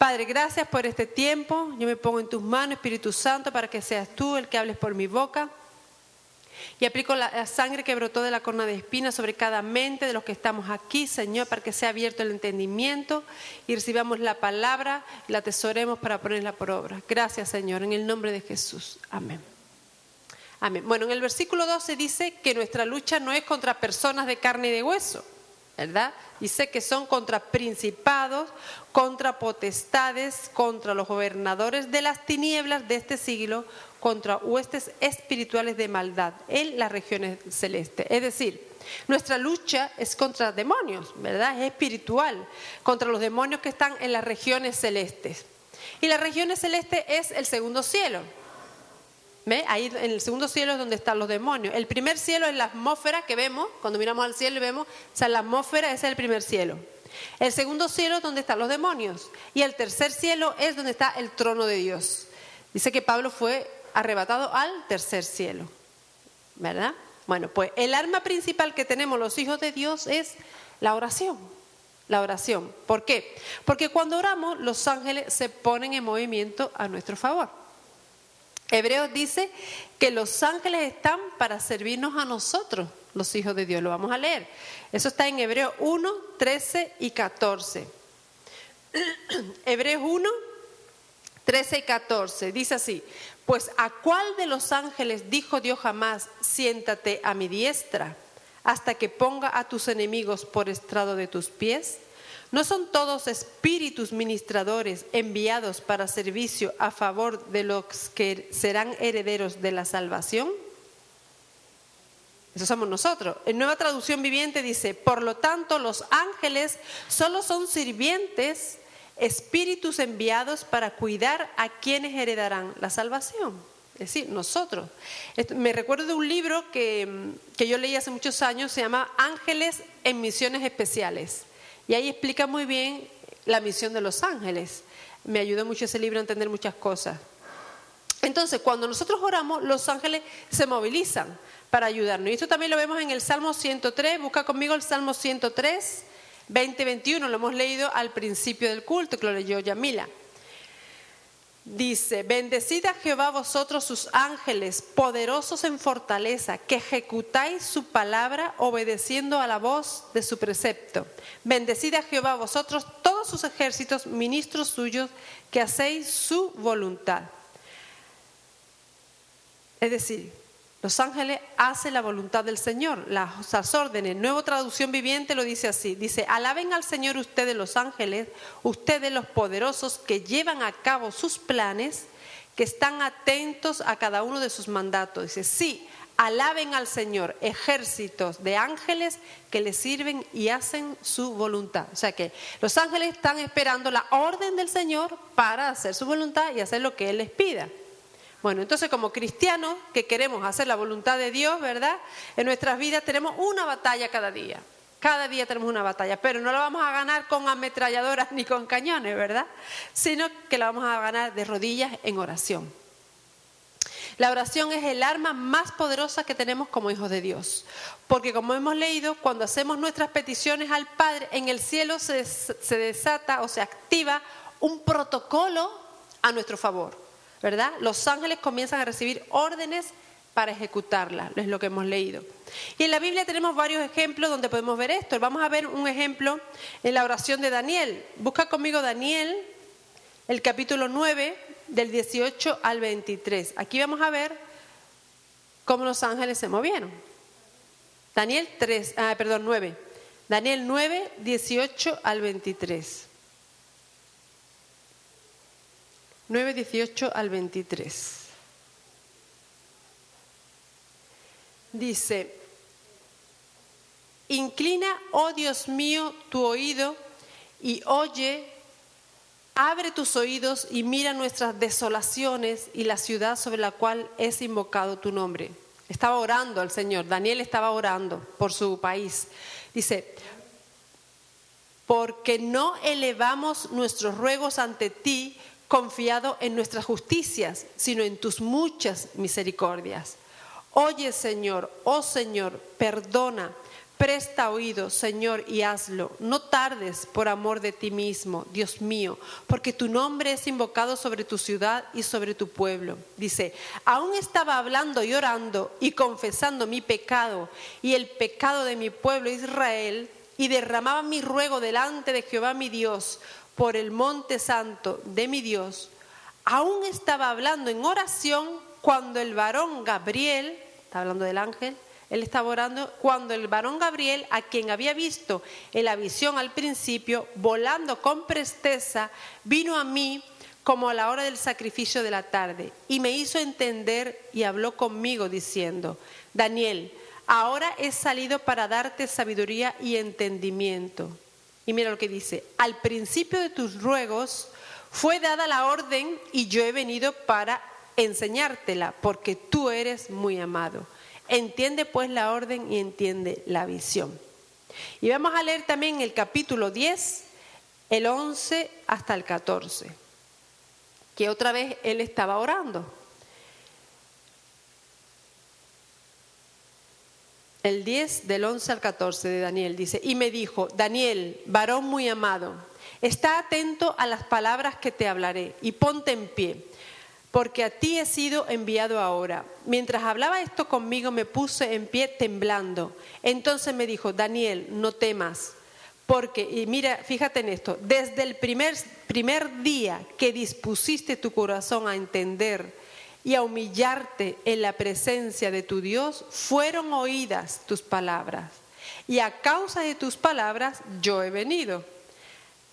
Padre, gracias por este tiempo. Yo me pongo en tus manos, Espíritu Santo, para que seas tú el que hables por mi boca. Y aplico la sangre que brotó de la corona de espinas sobre cada mente de los que estamos aquí, Señor, para que sea abierto el entendimiento y recibamos la palabra y la atesoremos para ponerla por obra. Gracias, Señor, en el nombre de Jesús. Amén. Amén. Bueno, en el versículo 12 dice que nuestra lucha no es contra personas de carne y de hueso, ¿verdad? Dice que son contra principados, contra potestades, contra los gobernadores de las tinieblas de este siglo, contra huestes espirituales de maldad en las regiones celestes. Es decir, nuestra lucha es contra demonios, ¿verdad? Es espiritual, contra los demonios que están en las regiones celestes. Y las regiones celestes es el segundo cielo. ¿Ve? Ahí en el segundo cielo es donde están los demonios. El primer cielo es la atmósfera que vemos, cuando miramos al cielo y vemos, o sea, la atmósfera ese es el primer cielo. El segundo cielo es donde están los demonios. Y el tercer cielo es donde está el trono de Dios. Dice que Pablo fue arrebatado al tercer cielo, ¿verdad? Bueno, pues el arma principal que tenemos los hijos de Dios es la oración. La oración. ¿Por qué? Porque cuando oramos, los ángeles se ponen en movimiento a nuestro favor. Hebreos dice que los ángeles están para servirnos a nosotros, los hijos de Dios. Lo vamos a leer. Eso está en Hebreos 1, 13 y 14. Hebreos 1, 13 y 14. Dice así: pues ¿a cuál de los ángeles dijo Dios jamás, siéntate a mi diestra, hasta que ponga a tus enemigos por estrado de tus pies? ¿No son todos espíritus ministradores enviados para servicio a favor de los que serán herederos de la salvación? Eso somos nosotros. En Nueva Traducción Viviente dice: por lo tanto, los ángeles solo son sirvientes, espíritus enviados para cuidar a quienes heredarán la salvación. Es decir, nosotros. Me recuerdo de un libro que yo leí hace muchos años, se llama Ángeles en Misiones Especiales. Y ahí explica muy bien la misión de los ángeles. Me ayudó mucho ese libro a entender muchas cosas. Entonces, cuando nosotros oramos, los ángeles se movilizan para ayudarnos. Y esto también lo vemos en el Salmo 103. Busca conmigo el Salmo 103, 20-21. Lo hemos leído al principio del culto, que lo leyó Yamila. Dice: bendecid a Jehová vosotros sus ángeles, poderosos en fortaleza, que ejecutáis su palabra obedeciendo a la voz de su precepto. Bendecid a Jehová vosotros todos sus ejércitos, ministros suyos, que hacéis su voluntad. Es decir, los ángeles hacen la voluntad del Señor, las órdenes. Nueva Traducción Viviente lo dice así. Dice: alaben al Señor ustedes los ángeles, ustedes los poderosos que llevan a cabo sus planes, que están atentos a cada uno de sus mandatos. Dice: sí, alaben al Señor, ejércitos de ángeles que le sirven y hacen su voluntad. O sea que los ángeles están esperando la orden del Señor para hacer su voluntad y hacer lo que Él les pida. Bueno, entonces como cristianos que queremos hacer la voluntad de Dios, ¿verdad? En nuestras vidas tenemos una batalla cada día. Cada día tenemos una batalla, pero no la vamos a ganar con ametralladoras ni con cañones, ¿verdad? Sino que la vamos a ganar de rodillas en oración. La oración es el arma más poderosa que tenemos como hijos de Dios. Porque como hemos leído, cuando hacemos nuestras peticiones al Padre, en el cielo se desata o se activa un protocolo a nuestro favor, ¿verdad? Los ángeles comienzan a recibir órdenes para ejecutarlas, es lo que hemos leído. Y en la Biblia tenemos varios ejemplos donde podemos ver esto. Vamos a ver un ejemplo en la oración de Daniel. Busca conmigo Daniel, el capítulo 9, del 18 al 23. Aquí vamos a ver cómo los ángeles se movieron. Daniel 9. Daniel 9, 18 al 23. 9, 18 al 23. Dice: inclina, oh Dios mío, tu oído y oye, abre tus oídos y mira nuestras desolaciones y la ciudad sobre la cual es invocado tu nombre. Estaba orando al Señor, Daniel estaba orando por su país. Dice: porque no elevamos nuestros ruegos ante ti, confiado en nuestras justicias, sino en tus muchas misericordias. Oye, Señor, oh Señor, perdona presta oído, Señor, y hazlo. No tardes por amor de ti mismo, Dios mío, porque tu nombre es invocado sobre tu ciudad y sobre tu pueblo. Dice, aún estaba hablando y orando y confesando mi pecado y el pecado de mi pueblo Israel, y derramaba mi ruego delante de Jehová mi Dios por el monte santo de mi Dios. Aún estaba hablando en oración cuando el varón Gabriel, está hablando del ángel, él estaba orando, cuando el varón Gabriel, a quien había visto en la visión al principio, volando con presteza, vino a mí como a la hora del sacrificio de la tarde, y me hizo entender y habló conmigo diciendo, Daniel, ahora he salido para darte sabiduría y entendimiento. Y mira lo que dice, al principio de tus ruegos fue dada la orden y yo he venido para enseñártela, porque tú eres muy amado. Entiende pues la orden y entiende la visión. Y vamos a leer también el capítulo 10, el 11 hasta el 14, que otra vez él estaba orando. El 10 del 11 al 14 de Daniel dice, y me dijo, Daniel, varón muy amado, está atento a las palabras que te hablaré y ponte en pie, porque a ti he sido enviado ahora. Mientras hablaba esto conmigo me puse en pie temblando. Entonces me dijo, Daniel, no temas, porque, y mira, fíjate en esto, desde el primer día que dispusiste tu corazón a entender y a humillarte en la presencia de tu Dios, fueron oídas tus palabras. Y a causa de tus palabras yo he venido.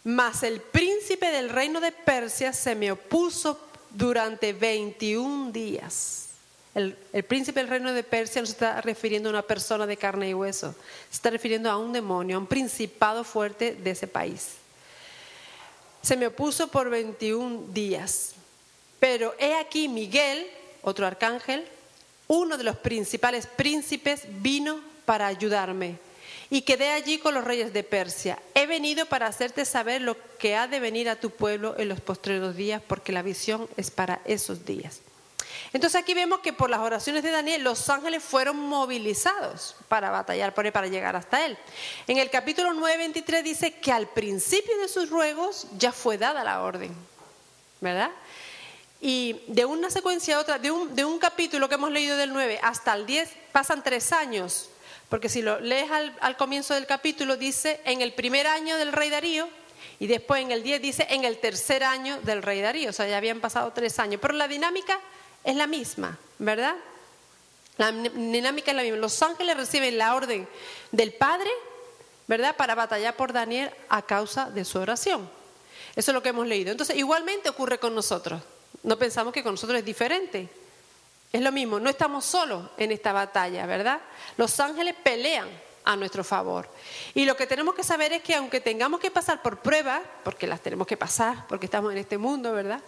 Mas el príncipe del reino de Persia se me opuso durante 21 días. El príncipe del reino de Persia no se está refiriendo a una persona de carne y hueso. Se está refiriendo a un demonio, a un principado fuerte de ese país. Se me opuso por 21 días. Pero he aquí Miguel, otro arcángel, uno de los principales príncipes, vino para ayudarme. Y quedé allí con los reyes de Persia. He venido para hacerte saber lo que ha de venir a tu pueblo en los postreros días, porque la visión es para esos días. Entonces aquí vemos que por las oraciones de Daniel, los ángeles fueron movilizados para batallar por él, para llegar hasta él. En el capítulo 9:23 dice que al principio de sus ruegos ya fue dada la orden, ¿verdad? Y de una secuencia a otra, de un capítulo que hemos leído del 9 hasta el 10, pasan 3 años. Porque si lo lees al comienzo del capítulo, dice en el primer año del rey Darío, y después en el 10 dice en el tercer año del rey Darío. O sea, ya habían pasado 3 años. Pero la dinámica es la misma, ¿verdad? La dinámica es la misma. Los ángeles reciben la orden del Padre, ¿verdad? Para batallar por Daniel a causa de su oración. Eso es lo que hemos leído. Entonces, igualmente ocurre con nosotros. No pensamos que con nosotros es diferente. Es lo mismo, no estamos solos en esta batalla, ¿verdad? Los ángeles pelean a nuestro favor. Y lo que tenemos que saber es que aunque tengamos que pasar por pruebas, porque las tenemos que pasar, porque estamos en este mundo, ¿verdad?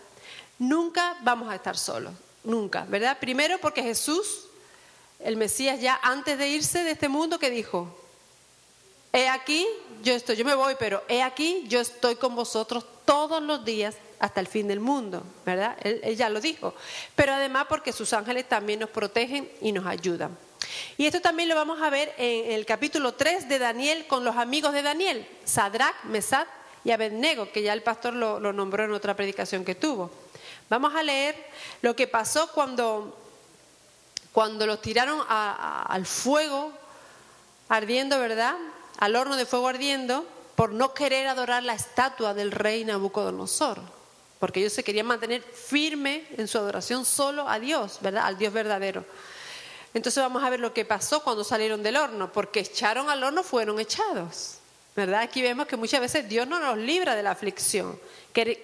Nunca vamos a estar solos, nunca, ¿verdad? Primero porque Jesús, el Mesías, ya antes de irse de este mundo, ¿qué dijo? He aquí, yo me voy, pero he aquí, yo estoy con vosotros todos los días hasta el fin del mundo, ¿verdad? Él ya lo dijo. Pero además porque sus ángeles también nos protegen y nos ayudan. Y esto también lo vamos a ver en el capítulo 3 de Daniel con los amigos de Daniel, Sadrach, Mesach y Abednego, que ya el pastor lo nombró en otra predicación que tuvo. Vamos a leer lo que pasó cuando los tiraron al fuego ardiendo, ¿verdad? Al horno de fuego ardiendo, por no querer adorar la estatua del rey Nabucodonosor. Porque ellos se querían mantener firme en su adoración solo a Dios, ¿verdad? Al Dios verdadero. Entonces vamos a ver lo que pasó cuando salieron del horno. Porque echaron al horno, fueron echados, ¿verdad? Aquí vemos que muchas veces Dios no nos libra de la aflicción.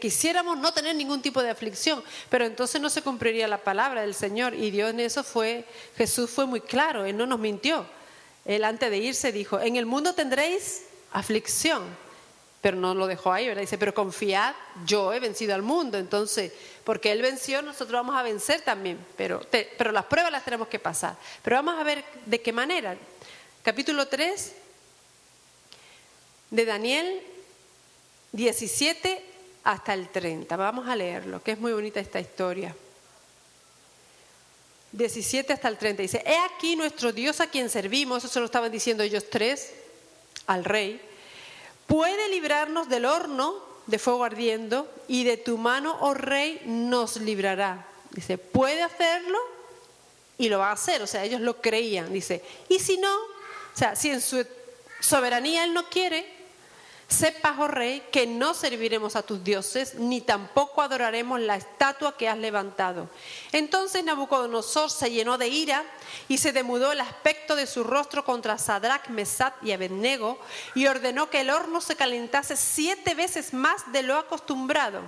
Quisiéramos no tener ningún tipo de aflicción, pero entonces no se cumpliría la palabra del Señor. Y Dios en eso Jesús fue muy claro, Él no nos mintió. Él antes de irse dijo, en el mundo tendréis aflicción. Pero no lo dejó ahí, ¿verdad? Dice, pero confiad, yo he vencido al mundo. Entonces, porque Él venció, nosotros vamos a vencer también. Pero las pruebas las tenemos que pasar. Pero vamos a ver de qué manera. Capítulo 3 de Daniel, 17 hasta el 30. Vamos a leerlo, que es muy bonita esta historia. 17 hasta el 30. Dice: he aquí nuestro Dios a quien servimos, eso se lo estaban diciendo ellos tres al rey, puede librarnos del horno de fuego ardiendo, y de tu mano, oh rey, nos librará. Dice, puede hacerlo y lo va a hacer. O sea, ellos lo creían. Dice, y si no, o sea, si en su soberanía él no quiere, sepas, oh rey, que no serviremos a tus dioses, ni tampoco adoraremos la estatua que has levantado. Entonces Nabucodonosor se llenó de ira y se demudó el aspecto de su rostro contra Sadrach, Mesach y Abednego, y ordenó que el horno se calentase 7 veces más de lo acostumbrado.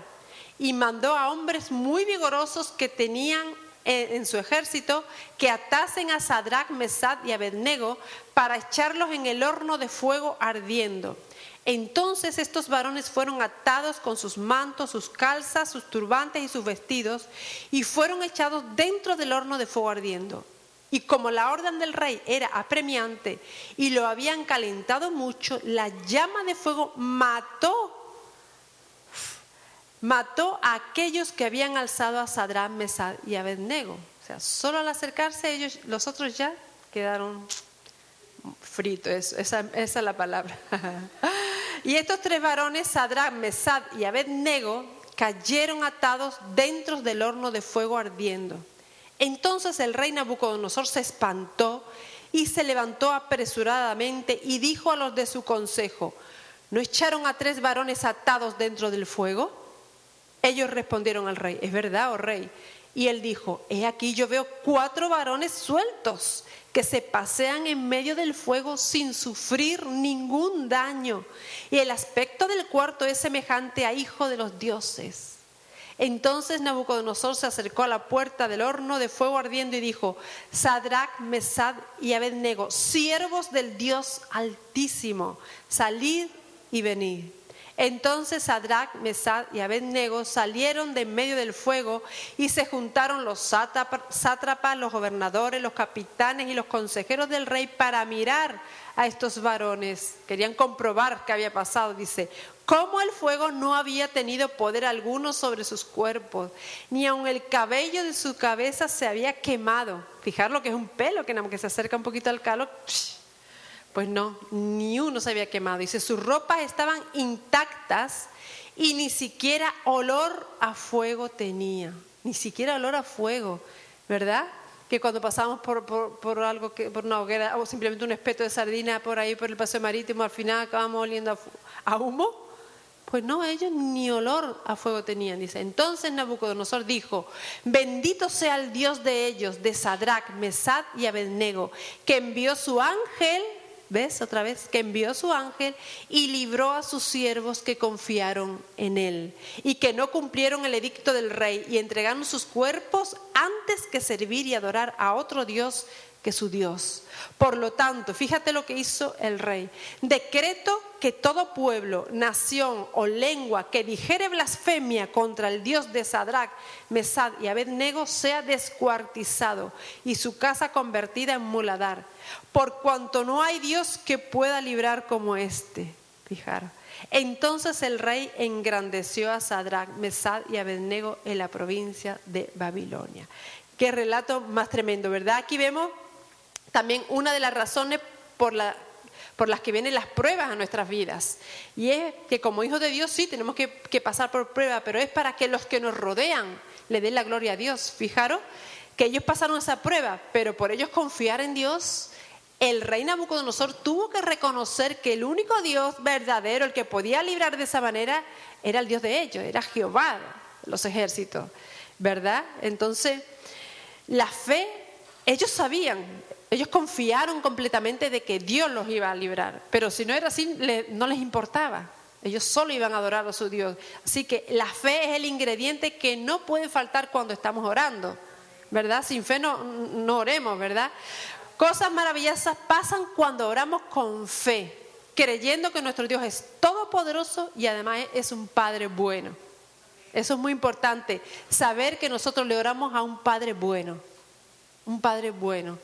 Y mandó a hombres muy vigorosos que tenían en su ejército que atasen a Sadrach, Mesach y Abednego para echarlos en el horno de fuego ardiendo. Entonces estos varones fueron atados con sus mantos, sus calzas, sus turbantes y sus vestidos, y fueron echados dentro del horno de fuego ardiendo. Y como la orden del rey era apremiante y lo habían calentado mucho, la llama de fuego mató a aquellos que habían alzado a Sadrach, Mesach y Abednego. O sea, solo al acercarse ellos, los otros ya quedaron fritos. Esa es la palabra. Y estos 3 varones, Sadrach, Mesach y Abednego, cayeron atados dentro del horno de fuego ardiendo. Entonces el rey Nabucodonosor se espantó y se levantó apresuradamente y dijo a los de su consejo: ¿no echaron a 3 varones atados dentro del fuego? Ellos respondieron al rey: es verdad, oh rey. Y él dijo: he aquí yo veo 4 varones sueltos que se pasean en medio del fuego sin sufrir ningún daño, y el aspecto del cuarto es semejante a hijo de los dioses. Entonces Nabucodonosor se acercó a la puerta del horno de fuego ardiendo y dijo: Sadrach, Mesach y Abednego, siervos del Dios Altísimo, salid y venid. Entonces Sadrach, Mesach y Abednego salieron de en medio del fuego, y se juntaron los sátrapas, los gobernadores, los capitanes y los consejeros del rey para mirar a estos varones. Querían comprobar qué había pasado. Dice: cómo el fuego no había tenido poder alguno sobre sus cuerpos, ni aun el cabello de su cabeza se había quemado. Fijar lo que es un pelo, que nada más que se acerca un poquito al calor, pues no, ni uno se había quemado. Dice, sus ropas estaban intactas y ni siquiera olor a fuego tenía. Ni siquiera olor a fuego, ¿verdad? Que cuando pasamos por algo, por una hoguera o simplemente un espeto de sardina por ahí, por el paseo marítimo, al final acabamos oliendo a humo. Pues no, ellos ni olor a fuego tenían. Dice, entonces Nabucodonosor dijo: bendito sea el Dios de ellos, de Sadrach, Mesach y Abednego, que envió su ángel. ¿Ves? Otra vez, que envió su ángel y libró a sus siervos que confiaron en él, y que no cumplieron el edicto del rey y entregaron sus cuerpos antes que servir y adorar a otro Dios que su Dios. Por lo tanto, fíjate lo que hizo el rey: decreto que todo pueblo, nación o lengua que dijere blasfemia contra el Dios de Sadrach, Mesach y Abednego sea descuartizado y su casa convertida en muladar, por cuanto no hay Dios que pueda librar como este. Fijaros. Entonces el rey engrandeció a Sadrach, Mesach y Abednego en la provincia de Babilonia. Qué relato más tremendo, ¿verdad? Aquí vemos también una de las razones por las que vienen las pruebas a nuestras vidas. Y es que como hijos de Dios sí tenemos que pasar por pruebas, pero es para que los que nos rodean le den la gloria a Dios. Fijaros que ellos pasaron esa prueba, pero por ellos confiar en Dios, el rey Nabucodonosor tuvo que reconocer que el único Dios verdadero, el que podía librar de esa manera, era el Dios de ellos, era Jehová, los ejércitos, ¿verdad? Entonces, la fe, ellos sabían, ellos confiaron completamente de que Dios los iba a librar, pero si no era así, no les importaba. Ellos solo iban a adorar a su Dios. Así que la fe es el ingrediente que no puede faltar cuando estamos orando, ¿verdad? Sin fe no oremos, ¿verdad? Cosas maravillosas pasan cuando oramos con fe, creyendo que nuestro Dios es todopoderoso y además es un Padre bueno. Eso es muy importante, saber que nosotros le oramos a un Padre bueno, un Padre bueno.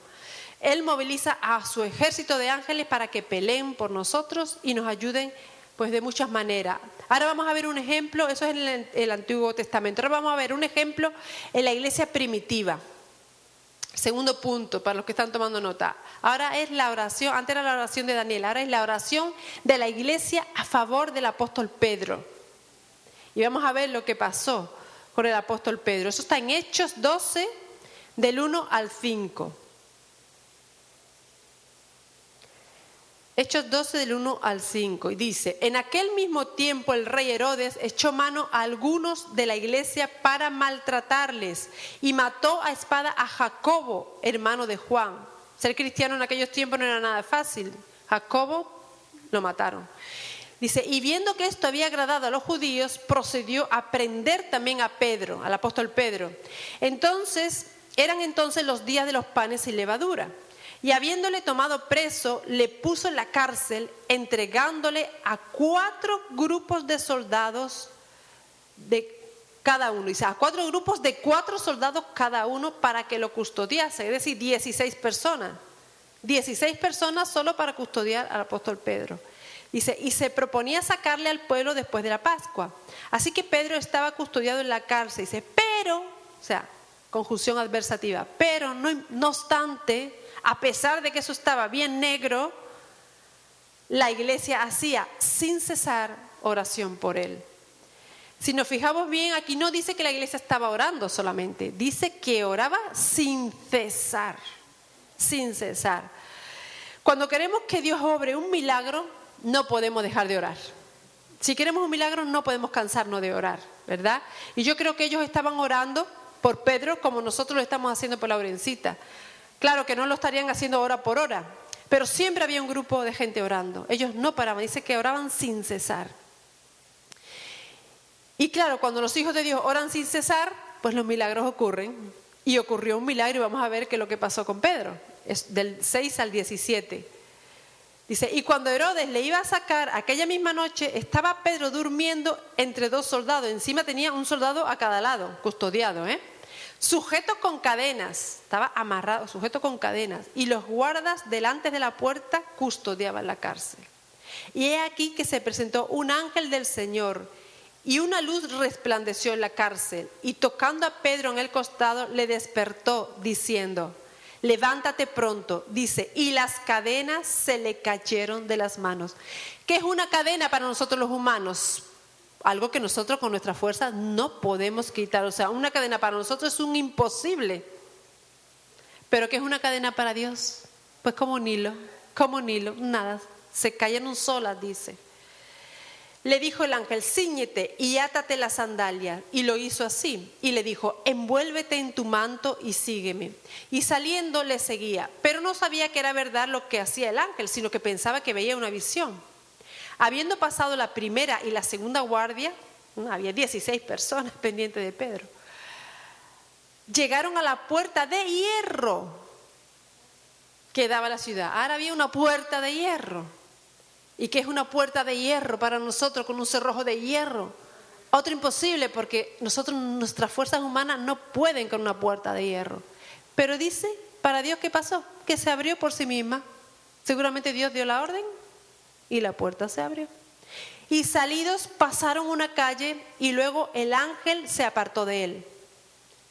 Él moviliza a su ejército de ángeles para que peleen por nosotros y nos ayuden pues de muchas maneras. Ahora vamos a ver un ejemplo, eso es en el Antiguo Testamento. Ahora vamos a ver un ejemplo en la iglesia primitiva. Segundo punto, para los que están tomando nota. Ahora es la oración, antes era la oración de Daniel, ahora es la oración de la iglesia a favor del apóstol Pedro. Y vamos a ver lo que pasó con el apóstol Pedro. Eso está en Hechos 12, del 1 al 5. Hechos 12 del 1 al 5 y dice: en aquel mismo tiempo el rey Herodes echó mano a algunos de la iglesia para maltratarles y mató a espada a Jacobo, hermano de Juan. Ser cristiano en aquellos tiempos no era nada fácil. Jacobo lo mataron. Dice, y viendo que esto había agradado a los judíos, procedió a prender también a Pedro, al apóstol Pedro. Eran entonces los días de los panes sin levadura. Y habiéndole tomado preso, le puso en la cárcel, entregándole a 4 grupos de soldados de cada uno. Dice, a 4 grupos de 4 soldados cada uno para que lo custodiase. Es decir, 16 personas. 16 personas solo para custodiar al apóstol Pedro. Dice, y se proponía sacarle al pueblo después de la Pascua. Así que Pedro estaba custodiado en la cárcel. Dice, pero, o sea, conjunción adversativa, pero no obstante, a pesar de que eso estaba bien negro, la iglesia hacía sin cesar oración por él. Si nos fijamos bien, aquí no dice que la iglesia estaba orando solamente, dice que oraba sin cesar, sin cesar. Cuando queremos que Dios obre un milagro, no podemos dejar de orar. Si queremos un milagro, no podemos cansarnos de orar, ¿verdad? Y yo creo que ellos estaban orando por Pedro como nosotros lo estamos haciendo por Laurencita. Claro que no lo estarían haciendo hora por hora, pero siempre había un grupo de gente orando. Ellos no paraban, dice que oraban sin cesar. Y claro, cuando los hijos de Dios oran sin cesar, pues los milagros ocurren. Y ocurrió un milagro y vamos a ver qué es lo que pasó con Pedro. Es del 6 al 17. Dice, y cuando Herodes le iba a sacar aquella misma noche, estaba Pedro durmiendo entre 2 soldados. Encima tenía un soldado a cada lado, custodiado, sujeto con cadenas, estaba amarrado, sujeto con cadenas, y los guardas delante de la puerta custodiaban la cárcel. Y he aquí que se presentó un ángel del Señor, y una luz resplandeció en la cárcel, y tocando a Pedro en el costado, le despertó, diciendo, levántate pronto, dice, y las cadenas se le cayeron de las manos. ¿Qué es una cadena para nosotros los humanos? Algo que nosotros con nuestra fuerza no podemos quitar. O sea, una cadena para nosotros es un imposible. ¿Pero qué es una cadena para Dios? Pues como un hilo, nada. Se cayeron solas, dice. Le dijo el ángel, cíñete y átate las sandalias. Y lo hizo así. Y le dijo, envuélvete en tu manto y sígueme. Y saliendo le seguía. Pero no sabía que era verdad lo que hacía el ángel, sino que pensaba que veía una visión. Habiendo pasado la primera y la segunda guardia, había 16 personas pendientes de Pedro, llegaron a la puerta de hierro que daba a la ciudad. Ahora había una puerta de hierro. ¿Y qué es una puerta de hierro para nosotros con un cerrojo de hierro? Otro imposible, porque nuestras fuerzas humanas no pueden con una puerta de hierro. Pero dice, para Dios, ¿qué pasó? Que se abrió por sí misma. Seguramente Dios dio la orden y la puerta se abrió. Y salidos pasaron una calle y luego el ángel se apartó de él.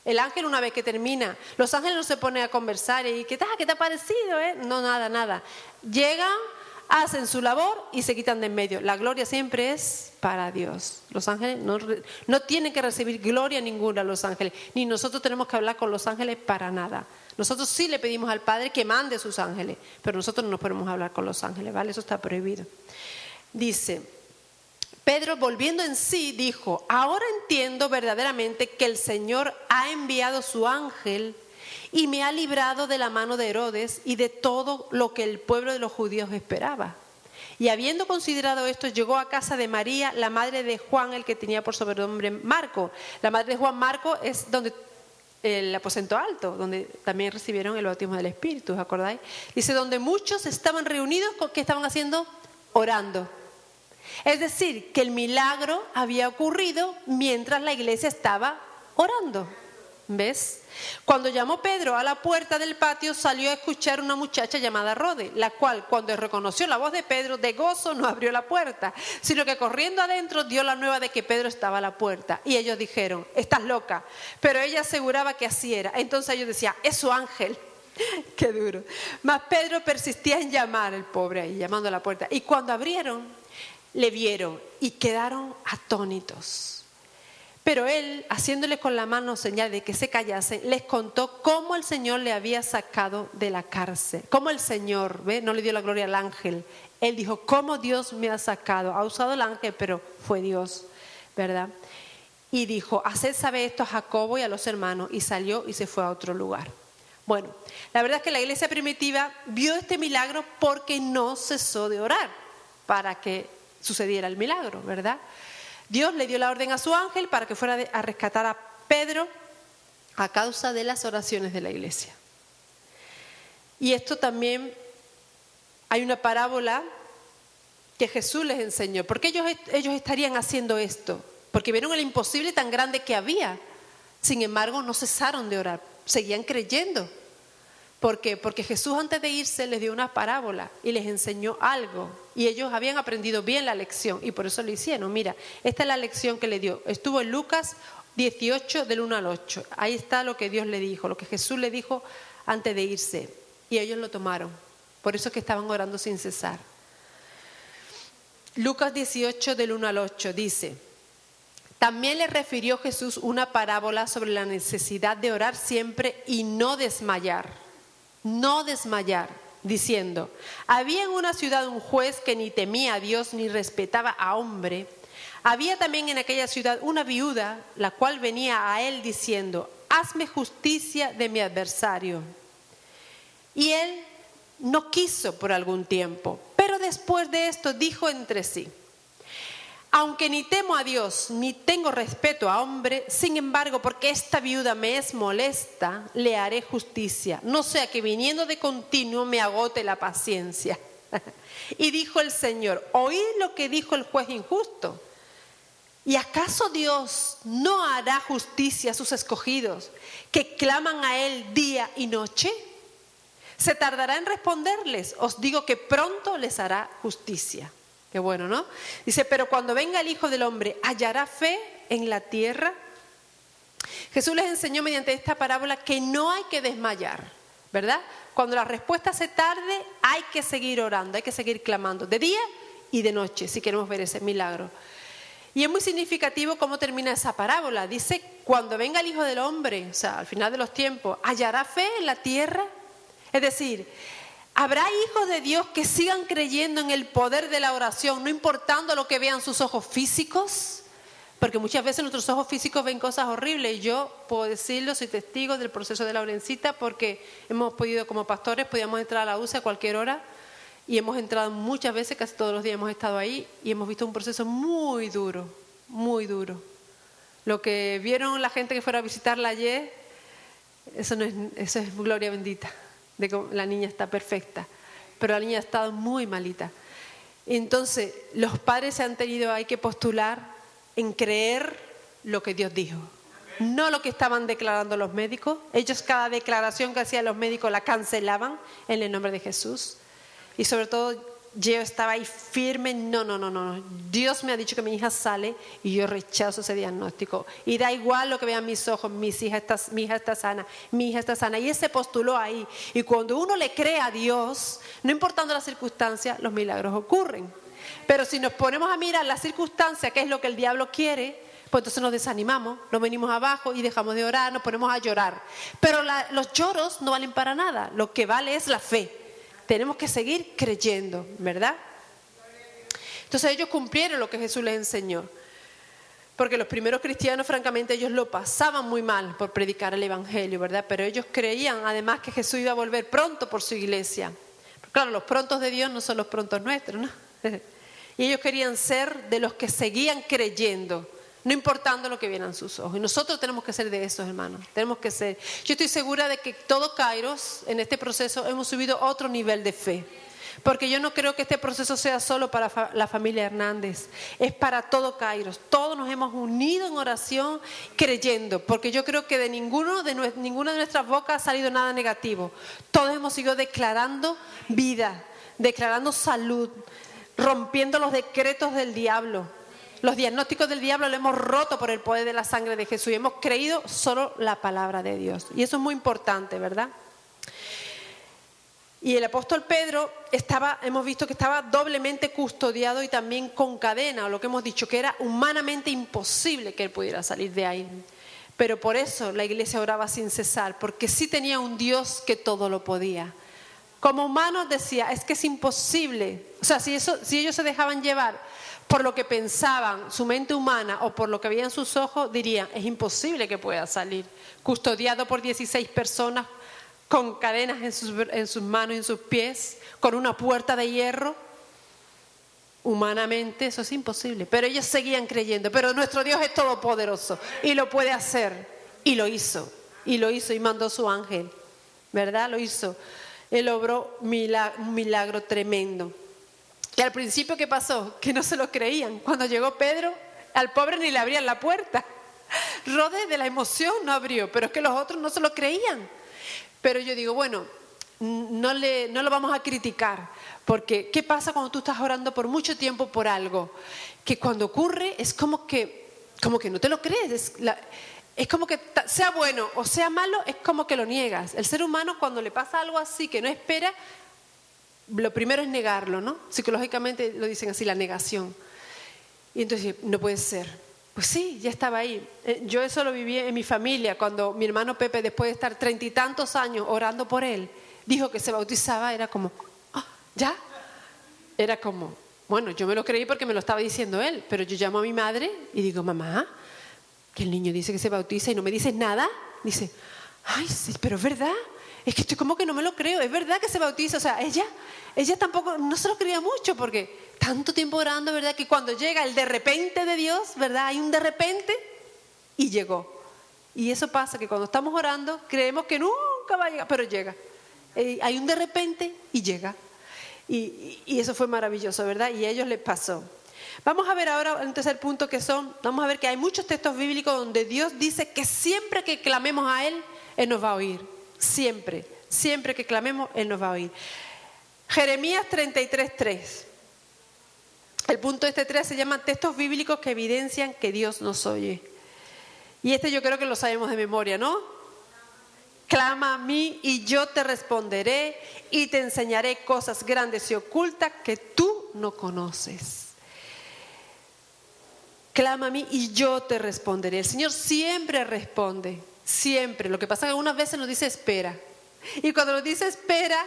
El ángel, una vez que termina, los ángeles no se ponen a conversar y ¿qué te ha parecido? No, nada. Llegan, hacen su labor y se quitan de en medio. La gloria siempre es para Dios. Los ángeles no tienen que recibir gloria ninguna, los ángeles, ni nosotros tenemos que hablar con los ángeles para nada. Nosotros sí le pedimos al Padre que mande sus ángeles, pero nosotros no nos podemos hablar con los ángeles, ¿vale? Eso está prohibido. Dice, Pedro, volviendo en sí, dijo, ahora entiendo verdaderamente que el Señor ha enviado su ángel y me ha librado de la mano de Herodes y de todo lo que el pueblo de los judíos esperaba. Y habiendo considerado esto, llegó a casa de María, la madre de Juan, el que tenía por sobrenombre Marco. La madre de Juan, Marco, es donde el aposento alto, donde también recibieron el bautismo del Espíritu, ¿os acordáis? Dice, donde muchos estaban reunidos, ¿qué estaban haciendo? Orando. Es decir, que el milagro había ocurrido mientras la iglesia estaba orando. ¿Ves? Cuando llamó Pedro a la puerta del patio, salió a escuchar una muchacha llamada Rode, la cual, cuando reconoció la voz de Pedro, de gozo no abrió la puerta, sino que corriendo adentro dio la nueva de que Pedro estaba a la puerta. Y ellos dijeron, estás loca. Pero ella aseguraba que así era. Entonces ellos decían, es su ángel. Qué duro. Mas Pedro persistía en llamar, el pobre ahí, llamando a la puerta. Y cuando abrieron, le vieron y quedaron atónitos. Pero él, haciéndole con la mano señal de que se callasen, les contó cómo el Señor le había sacado de la cárcel. Cómo el Señor, ¿ve? No le dio la gloria al ángel. Él dijo, cómo Dios me ha sacado. Ha usado el ángel, pero fue Dios, ¿verdad? Y dijo, haced saber esto a Jacobo y a los hermanos. Y salió y se fue a otro lugar. Bueno, la verdad es que la iglesia primitiva vio este milagro porque no cesó de orar para que sucediera el milagro, ¿verdad? Dios le dio la orden a su ángel para que fuera a rescatar a Pedro a causa de las oraciones de la iglesia. Y esto también, hay una parábola que Jesús les enseñó. ¿Por qué ellos estarían haciendo esto? Porque vieron el imposible tan grande que había. Sin embargo, no cesaron de orar, seguían creyendo. ¿Por qué? Porque Jesús antes de irse les dio una parábola y les enseñó algo. Y ellos habían aprendido bien la lección y por eso lo hicieron. Mira, esta es la lección que le dio. Estuvo en Lucas 18 del 1 al 8. Ahí está lo que Dios le dijo, lo que Jesús le dijo antes de irse. Y ellos lo tomaron. Por eso es que estaban orando sin cesar. Lucas 18 del 1 al 8 dice: también le refirió Jesús una parábola sobre la necesidad de orar siempre y no desmayar. No desmayar, diciendo, había en una ciudad un juez que ni temía a Dios ni respetaba a hombre. Había también en aquella ciudad una viuda, la cual venía a él diciendo, hazme justicia de mi adversario. Y él no quiso por algún tiempo, pero después de esto dijo entre sí, aunque ni temo a Dios, ni tengo respeto a hombre, sin embargo, porque esta viuda me es molesta, le haré justicia, no sea que viniendo de continuo me agote la paciencia. Y dijo el Señor, oíd lo que dijo el juez injusto. ¿Y acaso Dios no hará justicia a sus escogidos, que claman a Él día y noche? ¿Se tardará en responderles? Os digo que pronto les hará justicia. Qué bueno, ¿no? Dice, pero cuando venga el Hijo del Hombre, ¿hallará fe en la tierra? Jesús les enseñó mediante esta parábola que no hay que desmayar, ¿verdad? Cuando la respuesta se tarde, hay que seguir orando, hay que seguir clamando, de día y de noche, si queremos ver ese milagro. Y es muy significativo cómo termina esa parábola. Dice, cuando venga el Hijo del Hombre, o sea, al final de los tiempos, ¿hallará fe en la tierra? Es decir, ¿habrá hijos de Dios que sigan creyendo en el poder de la oración, no importando lo que vean sus ojos físicos? Porque muchas veces nuestros ojos físicos ven cosas horribles. Y yo puedo decirlo, soy testigo del proceso de Laurencita, porque hemos podido, como pastores, podíamos entrar a la UCI a cualquier hora. Y hemos entrado muchas veces, casi todos los días hemos estado ahí. Y hemos visto un proceso muy duro, muy duro. Lo que vieron la gente que fuera a visitarla ayer, eso es gloria bendita. De que la niña está perfecta, pero la niña ha estado muy malita. Entonces, los padres se han tenido ahí que postular en creer lo que Dios dijo, no lo que estaban declarando los médicos. Ellos cada declaración que hacían los médicos la cancelaban en el nombre de Jesús. Y sobre todo, yo estaba ahí firme, no. Dios me ha dicho que mi hija sale y yo rechazo ese diagnóstico. Y da igual lo que vean mis ojos, mi hija está sana. Y él se postuló ahí. Y cuando uno le cree a Dios, no importando las circunstancias, los milagros ocurren. Pero si nos ponemos a mirar las circunstancias, que es lo que el diablo quiere, pues entonces nos desanimamos, nos venimos abajo y dejamos de orar, nos ponemos a llorar. Pero los lloros no valen para nada, lo que vale es la fe. Tenemos que seguir creyendo, ¿verdad? Entonces ellos cumplieron lo que Jesús les enseñó. Porque los primeros cristianos, francamente, ellos lo pasaban muy mal por predicar el evangelio, ¿verdad? Pero ellos creían además que Jesús iba a volver pronto por su iglesia. Pero claro, los prontos de Dios no son los prontos nuestros, ¿no? Y ellos querían ser de los que seguían creyendo, no importando lo que vieran sus ojos. Y nosotros tenemos que ser de esos, hermanos. Tenemos que ser. Yo estoy segura de que todo Kairos, en este proceso, hemos subido otro nivel de fe. Porque yo no creo que este proceso sea solo para la familia Hernández, es para todo Kairos. Todos nos hemos unido en oración creyendo, porque yo creo que de ninguna de nuestras bocas ha salido nada negativo. Todos hemos ido declarando vida, declarando salud, rompiendo los decretos del diablo. Los diagnósticos del diablo lo hemos roto por el poder de la sangre de Jesús y hemos creído solo la palabra de Dios. Y eso es muy importante, ¿verdad? Y el apóstol Pedro hemos visto que estaba doblemente custodiado y también con cadena, o lo que hemos dicho, que era humanamente imposible que él pudiera salir de ahí. Pero por eso la iglesia oraba sin cesar, porque sí tenía un Dios que todo lo podía. Como humanos decía, es que es imposible. O sea, si ellos se dejaban llevar por lo que pensaban, su mente humana, o por lo que veían sus ojos, dirían, es imposible que pueda salir. Custodiado por 16 personas, con cadenas en sus manos y en sus pies, con una puerta de hierro. Humanamente eso es imposible, pero ellos seguían creyendo. Pero nuestro Dios es todopoderoso y lo puede hacer. Y lo hizo y mandó su ángel, ¿verdad? Lo hizo. Él obró un milagro tremendo. Y al principio, ¿qué pasó? Que no se lo creían. Cuando llegó Pedro, al pobre ni le abrían la puerta. Rode de la emoción no abrió, pero es que los otros no se lo creían. Pero yo digo, bueno, no lo vamos a criticar, porque ¿qué pasa cuando tú estás orando por mucho tiempo por algo? Que cuando ocurre es como que no te lo crees, es como que sea bueno o sea malo, es como que lo niegas. El ser humano cuando le pasa algo así que no espera, lo primero es negarlo, ¿no? Psicológicamente lo dicen así, la negación. Y entonces, no puede ser. Pues sí, ya estaba ahí. Yo eso lo viví en mi familia, cuando mi hermano Pepe, después de estar 30 y tantos años orando por él, dijo que se bautizaba, era como, ¿ya? Era como, bueno, yo me lo creí porque me lo estaba diciendo él, pero yo llamo a mi madre y digo, mamá, que el niño dice que se bautiza y no me dices nada. Dice, ay, sí, pero es verdad. Es que estoy como que no me lo creo, es verdad que se bautiza. O sea, ella tampoco, no se lo creía mucho porque tanto tiempo orando, ¿verdad? Que cuando llega el de repente de Dios, ¿verdad? Hay un de repente y llegó. Y eso pasa, que cuando estamos orando creemos que nunca va a llegar, pero llega. Hay un de repente y llega. Y eso fue maravilloso, ¿verdad? Y a ellos les pasó. Vamos a ver ahora un tercer punto vamos a ver que hay muchos textos bíblicos donde Dios dice que siempre que clamemos a Él, Él nos va a oír. Siempre que clamemos, Él nos va a oír. Jeremías 33:3. El punto 3 se llama textos bíblicos que evidencian que Dios nos oye. Y yo creo que lo sabemos de memoria, ¿no? Clama a mí y yo te responderé y te enseñaré cosas grandes y ocultas que tú no conoces. Clama a mí y yo te responderé. El Señor siempre responde, siempre. Lo que pasa es que algunas veces nos dice espera. Y cuando nos dice espera,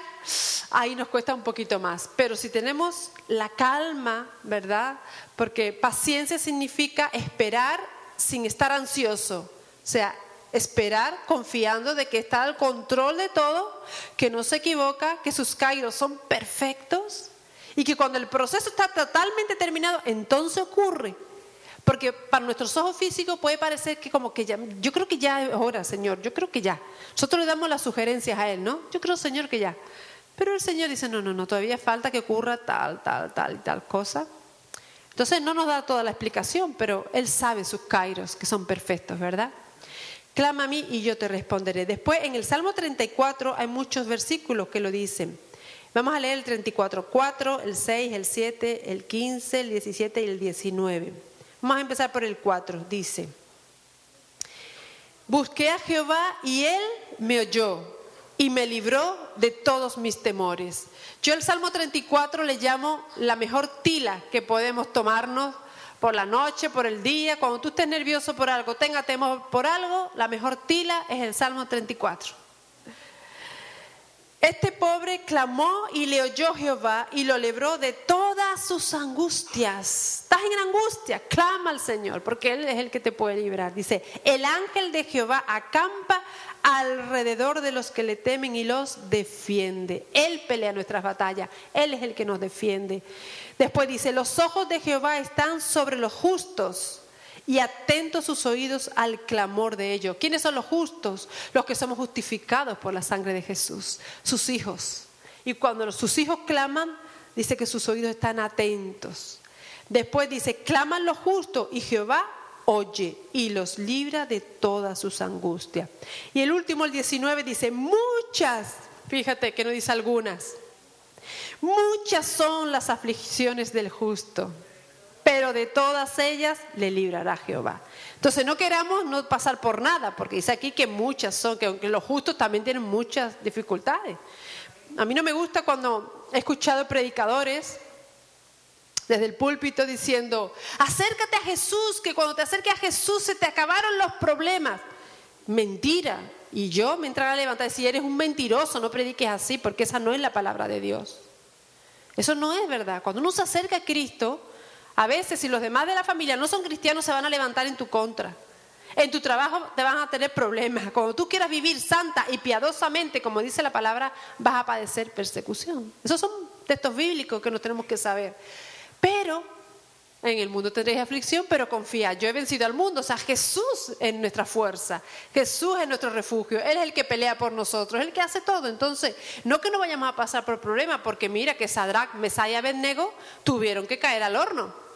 ahí nos cuesta un poquito más. Pero si tenemos la calma, ¿verdad? Porque paciencia significa esperar sin estar ansioso. O sea, esperar confiando de que está al control de todo, que no se equivoca, que sus kairos son perfectos y que cuando el proceso está totalmente terminado, entonces ocurre. Porque para nuestros ojos físicos puede parecer que como que ya, yo creo que ya es hora, Señor, yo creo que ya. Nosotros le damos las sugerencias a Él, ¿no? Yo creo, Señor, que ya. Pero el Señor dice, no, todavía falta que ocurra tal y tal cosa. Entonces no nos da toda la explicación, pero Él sabe sus kairos, que son perfectos, ¿verdad? Clama a mí y yo te responderé. Después en el Salmo 34 hay muchos versículos que lo dicen. Vamos a leer el 34:4, el 6, el 7, el 15, el 17 y el 19. Vamos a empezar por el 4, dice: busqué a Jehová y Él me oyó y me libró de todos mis temores. Yo el Salmo 34 le llamo la mejor tila que podemos tomarnos por la noche, por el día. Cuando tú estés nervioso por algo, tenga temor por algo, la mejor tila es el Salmo 34. Este pobre clamó y le oyó Jehová y lo libró de todas sus angustias. Estás en angustia, clama al Señor, porque Él es el que te puede librar. Dice, el ángel de Jehová acampa alrededor de los que le temen y los defiende. Él pelea nuestras batallas, Él es el que nos defiende. Después dice, los ojos de Jehová están sobre los justos y atentos sus oídos al clamor de ellos. ¿Quiénes son los justos? Los que somos justificados por la sangre de Jesús, sus hijos. Y cuando sus hijos claman, dice que sus oídos están atentos. Después dice, claman los justos y Jehová oye y los libra de todas sus angustias. Y el último, el 19, dice, muchas, fíjate que no dice algunas, muchas son las aflicciones del justo, pero de todas ellas le librará Jehová. Entonces no queramos no pasar por nada, porque dice aquí que muchas son, que aunque los justos también tienen muchas dificultades. A mí no me gusta cuando he escuchado predicadores desde el púlpito diciendo, acércate a Jesús, que cuando te acerques a Jesús se te acabaron los problemas. Mentira. Y yo me entraba a levantar y decir, eres un mentiroso, no prediques así, porque esa no es la palabra de Dios. Eso no es verdad. Cuando uno se acerca a Cristo, a veces si los demás de la familia no son cristianos, se van a levantar en tu contra. En tu trabajo te van a tener problemas. Cuando tú quieras vivir santa y piadosamente, como dice la palabra, vas a padecer persecución. Esos son textos bíblicos que nos tenemos que saber. Pero en el mundo tendréis aflicción, pero confía, yo he vencido al mundo. O sea, Jesús es nuestra fuerza, Jesús es nuestro refugio, Él es el que pelea por nosotros, es el que hace todo. Entonces, no que no vayamos a pasar por problemas, porque mira que Sadrach, Mesach y Abednego tuvieron que caer al horno.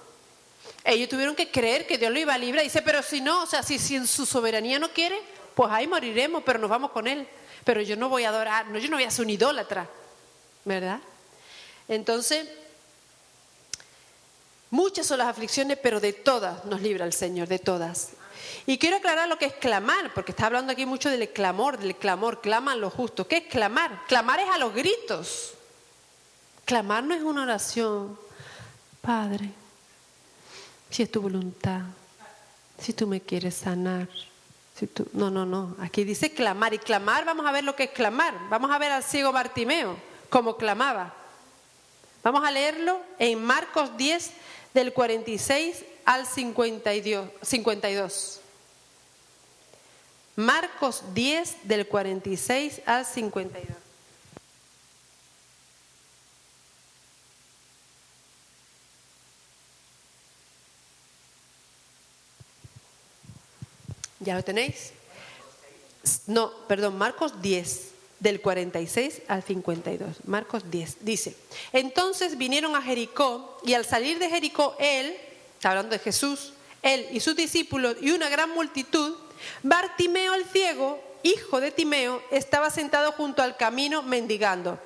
Ellos tuvieron que creer que Dios lo iba a librar. Dice, pero si no, o sea, si en su soberanía no quiere, pues ahí moriremos, pero nos vamos con Él. Pero yo no voy a adorar, no, yo no voy a ser un idólatra, ¿verdad? Entonces, muchas son las aflicciones, pero de todas nos libra el Señor, de todas. Y quiero aclarar lo que es clamar, porque está hablando aquí mucho del clamor, claman los justos. ¿Qué es clamar? Clamar es a los gritos. Clamar no es una oración. Padre, si es tu voluntad, si tú me quieres sanar. No. Aquí dice clamar. Y clamar, vamos a ver lo que es clamar. Vamos a ver al ciego Bartimeo, cómo clamaba. Vamos a leerlo en Marcos 10, del 46 al 52. Marcos 10, del 46 al 52. ¿Ya lo tenéis? No, perdón, Marcos 10, del 46 al 52. Marcos 10, dice, entonces vinieron a Jericó, y al salir de Jericó él, está hablando de Jesús, él y sus discípulos y una gran multitud, Bartimeo el ciego, hijo de Timeo, estaba sentado junto al camino mendigando.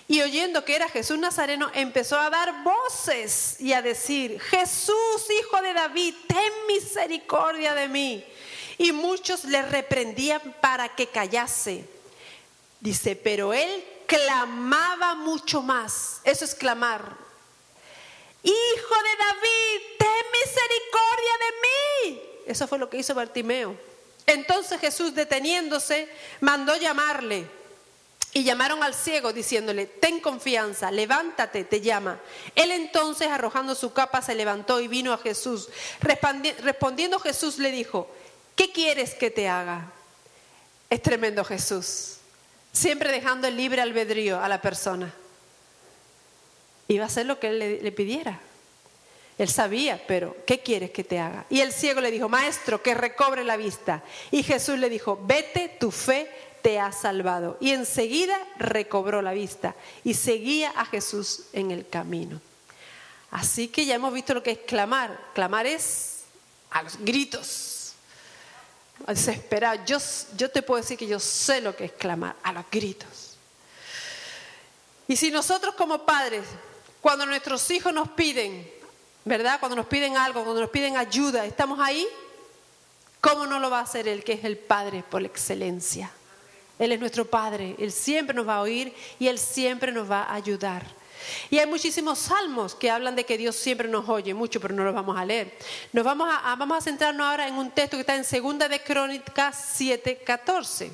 Y oyendo que era Jesús Nazareno, empezó a dar voces y a decir, Jesús, hijo de David, ten misericordia de mí. Y muchos le reprendían para que callase. Dice, pero él clamaba mucho más. Eso es clamar. Hijo de David, ten misericordia de mí. Eso fue lo que hizo Bartimeo. Entonces Jesús, deteniéndose, mandó llamarle. Y llamaron al ciego diciéndole, ten confianza, levántate, te llama. Él entonces, arrojando su capa, se levantó y vino a Jesús. Respondiendo Jesús le dijo, ¿qué quieres que te haga? Es tremendo Jesús. Siempre dejando el libre albedrío a la persona. Iba a hacer lo que él le pidiera. Él sabía, pero ¿qué quieres que te haga? Y el ciego le dijo, maestro, que recobre la vista. Y Jesús le dijo, vete, tu fe te ha salvado. Y enseguida recobró la vista y seguía a Jesús en el camino. Así que ya hemos visto lo que es clamar. Clamar es a los gritos, a desesperar. Yo te puedo decir que yo sé lo que es clamar, a los gritos. Y si nosotros como padres, cuando nuestros hijos nos piden, ¿verdad? Cuando nos piden algo, cuando nos piden ayuda, estamos ahí, ¿cómo no lo va a hacer Él, que es el Padre por excelencia? Él es nuestro Padre, Él siempre nos va a oír y Él siempre nos va a ayudar. Y hay muchísimos salmos que hablan de que Dios siempre nos oye mucho, pero no los vamos a leer. Vamos a centrarnos ahora en un texto que está en 2 de Crónicas 7:14.